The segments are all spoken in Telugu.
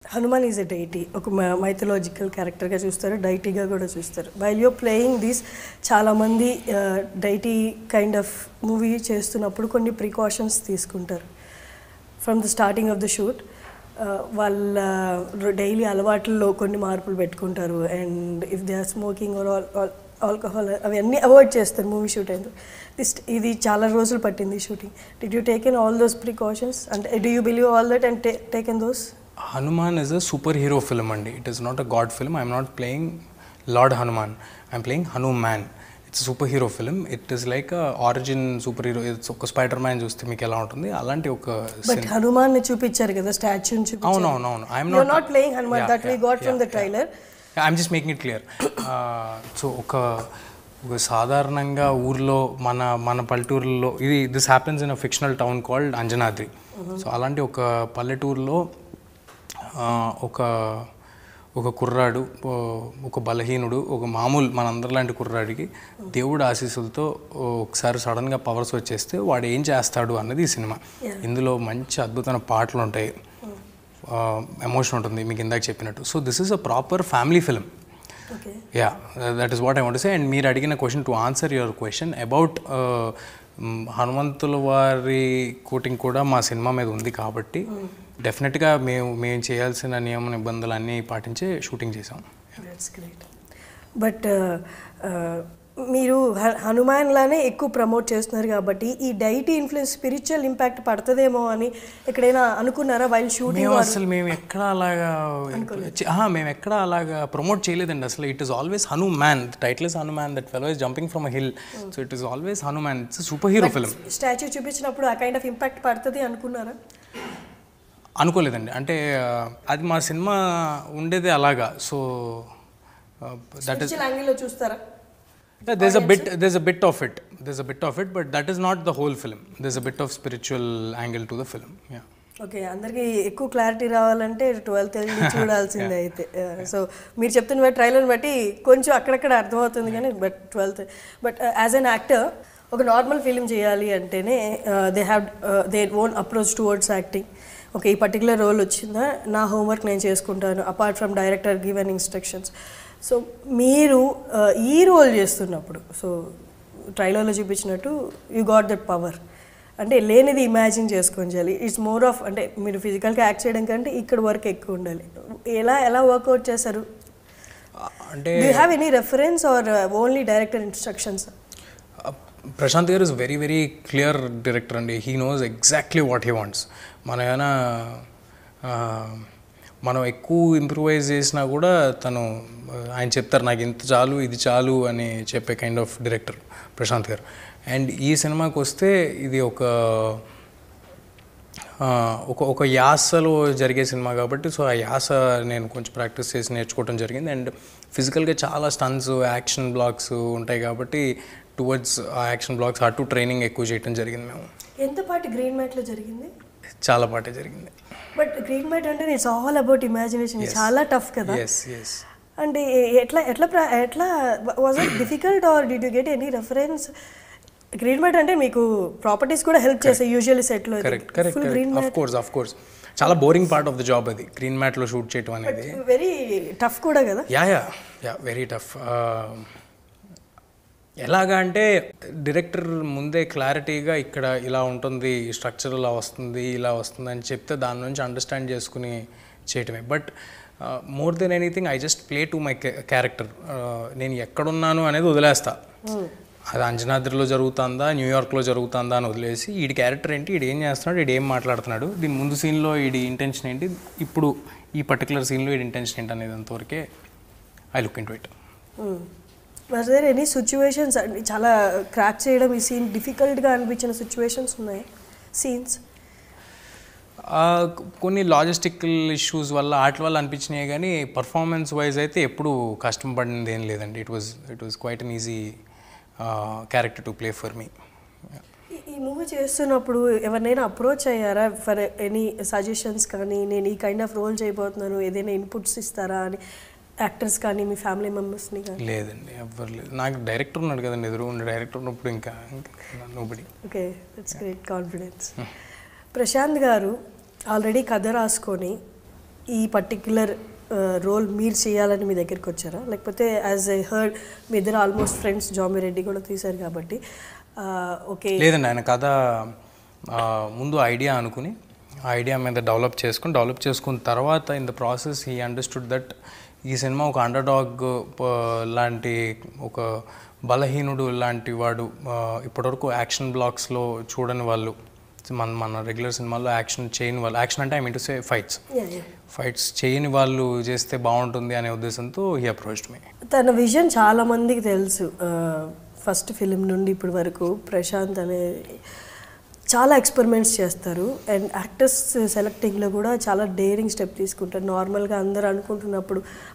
Hanuman is a deity, ఒక మైథలాజికల్ క్యారెక్టర్గా చూస్తారు, డైటీగా కూడా చూస్తారు. వైల్ యూర్ ప్లేయింగ్ దిస్ చాలామంది డైటీ కైండ్ ఆఫ్ మూవీ చేస్తున్నప్పుడు కొన్ని ప్రికాషన్స్ తీసుకుంటారు from the starting of the shoot. వాళ్ళ డైలీ అలవాట్లలో కొన్ని మార్పులు పెట్టుకుంటారు. And if they are smoking or alcohol అవన్నీ అవాయిడ్ చేస్తారు మూవీ షూట్ అయింది. ఇది చాలా రోజులు పట్టింది shooting. Did you taken all those precautions? అంటే do you believe all that and taken those? Hanuman is a superhero film and it is not a god film. I am not playing Lord Hanuman. I am playing Hanuman. It's a superhero film. It is like a origin superhero. It's ఒక Spider-Man చూస్తే మీకు ఎలా ఉంటుంది అలాంటి ఒక బట్ హనుమాన్ ని చూపించారు కదా, స్టాచ్యూని చూపించారు. అవును I am not playing Hanuman that we got from the trailer. I am just making it clear. So ఒక సాధారణంగా ఊర్లో మన పల్లెటూరులో this happens in a fictional town called Anjanadri. So అలాంటి ఒక పల్లెటూరులో ఒక కుర్రాడు, ఒక బలహీనుడు, ఒక మామూలు మనందరిలాంటి కుర్రాడికి దేవుడు ఆశీస్సులతో ఒకసారి సడన్గా పవర్స్ వచ్చేస్తే వాడు ఏం చేస్తాడు అన్నది ఈ సినిమా. ఇందులో మంచి అద్భుతమైన పాటలు ఉంటాయి, ఎమోషన్ ఉంటుంది మీకు ఇందాక చెప్పినట్టు. So this is a proper family film. Yeah, that is what I want to say. And మీరు అడిగిన question, to answer your question about హనుమంతుల వారి కోటింగ్ కూడా మా సినిమా మీద ఉంది కాబట్టి డెఫినెట్గా మేము చేయాల్సిన నియమ నిబంధనలు అన్నీ పాటించే షూటింగ్ చేసాం. That's great. బట్ మీరు హనుమాన్ లానే ఎక్కువ ప్రమోట్ చేస్తున్నారు కాబట్టి ఈ డైటీ ఇన్ఫ్లుయెన్స్ స్పిరిచువల్ ఇంపాక్ట్ పడుతుందేమో అని ఎక్కడైనా అనుకున్నారా వైల్ షూటింగ్? అసలు మేము ఎక్కడ అలాగా ప్రమోట్ చేయలేదండి అసలు. It is always Hanuman. The title is Hanuman, that fellow is jumping from a hill. So it is always Hanuman. It's super hero film. Statue చూపించినప్పుడు ఆ కైండ్ ఆఫ్ ఇంపాక్ట్ పడుతుంది అనుకున్నారా? అనుకోలేదండి. అంటే అది మా సినిమా ఉండేది అలాగా. సో దట్ ఇస్ యాంగిల్లో చూస్తారా? There's a bit of it, but that is not the whole film. There's a bit of spiritual angle to the film. Yeah. Okay, అందరికీ ఎక్కువ క్లారిటీ రావాలంటే 12th చూడాల్సిందే అయితే. సో మీరు చెప్తున్న ట్రైలర్ బట్టి కొంచెం అక్కడక్కడ అర్థమవుతుంది కానీ బట్ యాజ్ అన్ యాక్టర్ ఒక నార్మల్ ఫిలిం చేయాలి అంటేనే they own approach towards acting. Okay, ఈ పర్టికులర్ రోల్ వచ్చిందా, నా హోంవర్క్ నేను చేసుకుంటాను apart from director given instructions. So మీరు ఈ రోల్ చేస్తున్నప్పుడు, సో ట్రైలర్లో చూపించినట్టు యూ గాట్ దట్ పవర్, అంటే లేనిది ఇమాజిన్ చేసుకొని చేయాలి. ఇట్స్ మోర్ ఆఫ్, అంటే మీరు ఫిజికల్గా యాక్ట్ చేయడం కంటే ఇక్కడ వర్క్ ఎక్కువ ఉండాలి. ఎలా వర్కౌట్ చేశారు? అంటే do you have any reference or only director instructions? Prashanth garu is very very clear director అండి. He knows exactly what he wants. మనం ఎక్కువ ఇంప్రూవైజ్ చేసినా కూడా ఆయన చెప్తారు నాకు ఇంత చాలు, ఇది చాలు అని చెప్పే కైండ్ ఆఫ్ డైరెక్టర్ ప్రశాంత్ గారు. అండ్ ఈ సినిమాకి వస్తే ఇది ఒక యాసలో జరిగే సినిమా కాబట్టి, సో ఆ యాస నేను కొంచెం ప్రాక్టీస్ చేసి నేర్చుకోవడం జరిగింది. అండ్ ఫిజికల్గా చాలా స్టన్స్, యాక్షన్ బ్లాక్స్ ఉంటాయి కాబట్టి టువర్డ్స్ ఆ యాక్షన్ బ్లాక్స్ అటు ట్రైనింగ్ ఎక్కువ చేయడం జరిగింది. మేము ఎంత పాటు గ్రీన్ మ్యాట్లో జరిగింది? చాలా పాటే జరిగింది. బట్ గ్రీన్ మ్యాట్ అంటే ఇట్స్ ఆల్ అబౌట్ ఇమాజినేషన్, చాలా టఫ్ కదా. అంటే ఎట్లా was it difficult or did you get any reference? Green mat అంటే మీకు ప్రాపర్టీస్ కూడా హెల్ప్ చేస్తాయి యూజువల్లీ సెట్లో. ఆఫ్ కోర్స్ చాలా boring part of the job అది, గ్రీన్ మ్యాట్లో షూట్ చేయడం అనేది. వెరీ టఫ్ కూడా కదా. Yeah very tough. ఎలాగా అంటే డైరెక్టర్ ముందే క్లారిటీగా ఇక్కడ ఇలా ఉంటుంది, స్ట్రక్చర్ ఇలా వస్తుంది అని చెప్తే దాని నుంచి అండర్స్టాండ్ చేసుకుని చేయటమే. But more than anything I just play to my character. నేను ఎక్కడున్నాను అనేది వదిలేస్తా. అది అంజనాద్రిలో జరుగుతుందా, న్యూయార్క్లో జరుగుతుందా అని వదిలేసి వీడి క్యారెక్టర్ ఏంటి, వీడు ఏం చేస్తున్నాడు, వీడు ఏం మాట్లాడుతున్నాడు, దీని ముందు సీన్లో వీడి ఇంటెన్షన్ ఏంటి, ఇప్పుడు ఈ పర్టికులర్ సీన్లో వీడి ఇంటెన్షన్ ఏంటి అనేది అంతవరకే I look into it. Was there any situations చాలా క్రాక్ చేయడం ఈ సీన్ డిఫికల్ట్గా అనిపించిన సిచ్యువేషన్స్ ఉన్నాయి సీన్స్? కొన్ని లాజిస్టికల్ ఇష్యూస్ వల్ల వాటి వల్ల అనిపించినాయి కానీ పర్ఫార్మెన్స్ వైజ్ అయితే ఎప్పుడు కష్టం పడింది ఏం లేదండి. It was quite an easy character to play for me. ఈ మూవీ చేస్తున్నప్పుడు ఎవరినైనా అప్రోచ్ అయ్యారా ఫర్ ఎనీ సజెషన్స్ కానీ, నేను ఈ కైండ్ ఆఫ్ రోల్ చేయబోతున్నాను, ఏదైనా ఇన్పుట్స్ ఇస్తారా అని, యాక్టర్స్ కానీ మీ ఫ్యామిలీ మెంబర్స్ని కానీ? లేదండి, ఎవ్వరు లేదు. నాకు డైరెక్టర్ ఉన్నాడు కదండి, ఎదురు ఉన్న డైరెక్టర్ ఉన్నప్పుడు ఇంకా nobody. Okay, that's great confidence. Prashanth garu already కథ రాసుకొని ఈ పర్టిక్యులర్ రోల్ మీరు చేయాలని మీ దగ్గరికి వచ్చారా, లేకపోతే యాజ్ ఐ హర్డ్ మీ ఇద్దరు ఆల్మోస్ట్ ఫ్రెండ్స్, జామిరెడ్డి కూడా తీశారు కాబట్టి ఓకే? లేదండి, ఆయన కథ ముందు ఐడియా అనుకుని ఐడియా మీద డెవలప్ చేసుకున్న తర్వాత in the process he understood that ఈ సినిమా ఒక అండర్ డాగ్ లాంటి, ఒక బలహీనుడు లాంటి వాడు, ఇప్పటివరకు యాక్షన్ బ్లాక్స్లో చూడని వాళ్ళు, మన రెగ్యులర్ సినిమాల్లో యాక్షన్ చేయని వాళ్ళు, యాక్షన్ అంటే I mean to say fights చేయని వాళ్ళు చేస్తే బాగుంటుంది అనే ఉద్దేశంతో హీ అప్రోచ్డ్ మీ. తన విజన్ చాలా మందికి తెలుసు, ఫస్ట్ ఫిలిం నుండి ఇప్పటి వరకు. ప్రశాంత్ అనే చాలా ఎక్స్పెరిమెంట్స్ చేస్తారు అండ్ యాక్టర్స్ సెలెక్టింగ్లో కూడా చాలా డేరింగ్ స్టెప్ తీసుకుంటారు. నార్మల్గా అందరూ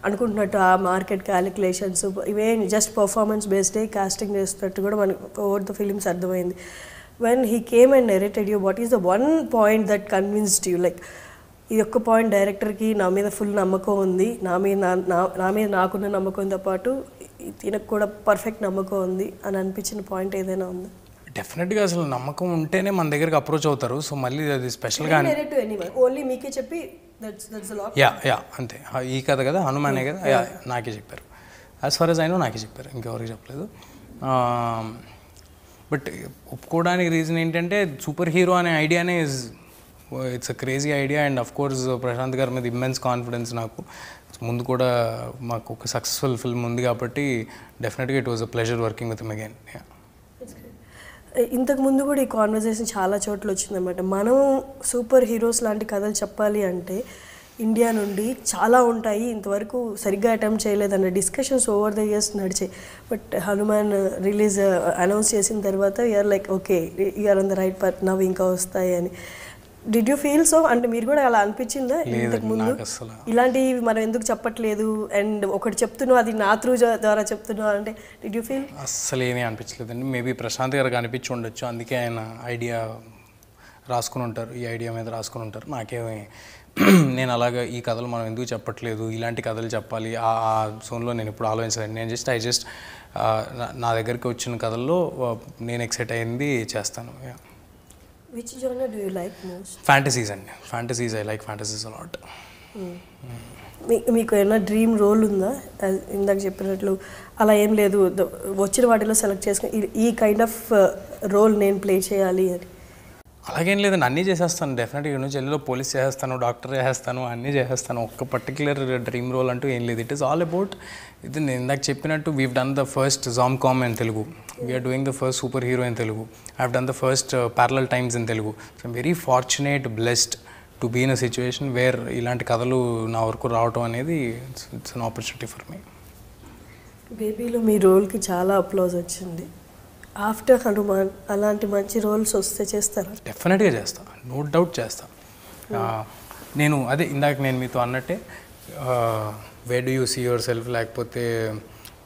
అనుకుంటున్నట్టు ఆ మార్కెట్ క్యాలిక్యులేషన్స్ ఇవే జస్ట్ పర్ఫార్మెన్స్ బేస్డే కాస్టింగ్ చేస్తున్నట్టు కూడా మనకు ఓవర్ ద ఫిలిమ్స్ అర్థమైంది. when he came and narrated you, what is the one point that convinced you, like ఈ ఒక్క పాయింట్ డైరెక్టర్కి నా మీద ఫుల్ నమ్మకం ఉంది, నా మీద నాకున్న నమ్మకంతో పాటు ఈయనకు కూడా పర్ఫెక్ట్ నమ్మకం ఉంది అని అనిపించిన పాయింట్ ఏదైనా ఉందా? డెఫినెట్గా అసలు నమ్మకం ఉంటేనే మన దగ్గరికి అప్రోచ్ అవుతారు. సో మళ్ళీ అది స్పెషల్గా ఓన్లీ మీకే చెప్పి యా అంతే. ఈ కథ కదా, హనుమానే కదా, నాకే చెప్పారు. As far as I know నాకే చెప్పారు, ఇంకెవరికి చెప్పలేదు. బట్ ఒప్పుకోవడానికి రీజన్ ఏంటంటే సూపర్ హీరో అనే ఐడియానే it's a crazy idea. And of course Prashanth గారి మీద ఇమ్మెన్స్ కాన్ఫిడెన్స్ నాకు. ముందు కూడా మాకు ఒక సక్సెస్ఫుల్ ఫిల్మ్ ఉంది కాబట్టి డెఫినెట్గా it was a pleasure working with him again. ఇంతకుముందు కూడా ఈ కాన్వర్జేషన్ చాలా చోట్ల వచ్చిందన్నమాట. మనం సూపర్ హీరోస్ లాంటి కథలు చెప్పాలి అంటే ఇండియా నుండి చాలా ఉంటాయి, ఇంతవరకు సరిగ్గా అటెంప్ట్ చేయలేదన్న డిస్కషన్స్ ఓవర్ ద ఇయర్స్ నడిచాయి. బట్ హనుమాన్ రిలీజ్ అనౌన్స్ చేసిన తర్వాత you're like okay, you're on the right path, నవ్వు ఇంకా వస్తాయి అని. Did you feel so? అంటే మీరు కూడా అలా అనిపించిందా ఇంతకుముందు? ఇలాంటివి మనం ఎందుకు చెప్పట్లేదు అండ్ ఒకటి చెప్తున్నావు అది నా త్రూ ద్వారా చెప్తున్నావు అంటే డిడ్ యూ ఫీల్? అస్సలు ఏమీ అనిపించలేదండి. మేబీ ప్రశాంత్ గారికి అనిపించి ఉండొచ్చు, అందుకే ఆయన ఐడియా రాసుకుని ఉంటారు, ఈ ఐడియా మీద రాసుకుని ఉంటారు. నాకేమీ నేను అలాగా ఈ కథలు మనం ఎందుకు చెప్పట్లేదు, ఇలాంటి కథలు చెప్పాలి ఆ జోన్లో నేను ఇప్పుడు ఆలోచించలేదు. నేను జస్ట్ నా దగ్గరికి వచ్చిన కథల్లో నేను ఎక్సైట్ అయింది చేస్తాను. Which genre do you like most? Fantasies అండి. Fantasies, I like fantasies a lot. మీకు ఏమైనా డ్రీమ్ రోల్ ఉందా? ఇందాక చెప్పినట్లు అలా ఏం లేదు, వచ్చిన వాటిలో సెలెక్ట్ చేసుకుని ఈ కైండ్ ఆఫ్ రోల్ నేను ప్లే చేయాలి అని? అలాగేం లేదండి, అన్నీ చేసేస్తాను. డెఫినెట్గా నుంచి చెల్లిలో పోలీస్ చేసేస్తాను, డాక్టర్ చేసేస్తాను, అన్నీ చేసేస్తాను. ఒక్క పర్టికులర్ డ్రీమ్ రోల్ అంటూ ఏం లేదు. ఇట్ ఈస్ ఆల్ అబౌట్ ఇది నేను ఇందాక చెప్పినట్టు we've done the first zom com in Telugu, we're doing the first super hero in Telugu, I have done the first parallel times in Telugu. So I'm very fortunate, blessed to be in a situation where ఇలాంటి కథలు నా వరకు రావటం అనేది it's an opportunity for me. బేబీలో మీ రోల్కి చాలా అప్లాజ్ వచ్చింది. ఆఫ్టర్ హనుమాన్ అలాంటి మంచి రోల్స్ వస్తే చేస్తారా? డెఫినెట్గా చేస్తాను, నో డౌట్ చేస్తాను. నేను అదే ఇందాక నేను మీతో అన్నట్టే way do you see yourself, లేకపోతే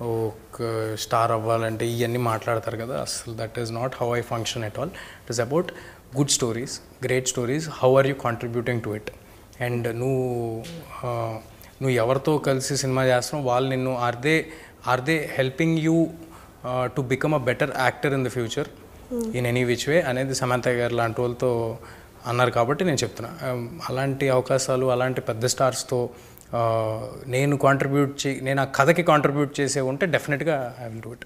ఒక స్టార్ అవ్వాలంటే ఇవన్నీ మాట్లాడతారు కదా, అసలు that is not how I function at all. It is about good stories, great stories, how are you contributing to it. And నువ్వు ఎవరితో కలిసి సినిమా చేస్తున్నావు, వాళ్ళు నిన్ను are they helping you to become a better actor in the future in any which way అనేది సమంత గారు లాంటి వాళ్ళతో అన్నారు కాబట్టి నేను చెప్తున్నా. అలాంటి అవకాశాలు అలాంటి పెద్ద స్టార్స్తో నేను ఆ కథకి కాంట్రిబ్యూట్ చేసే ఉంటే డెఫినెట్గా ఐ విల్ డూ ఇట్.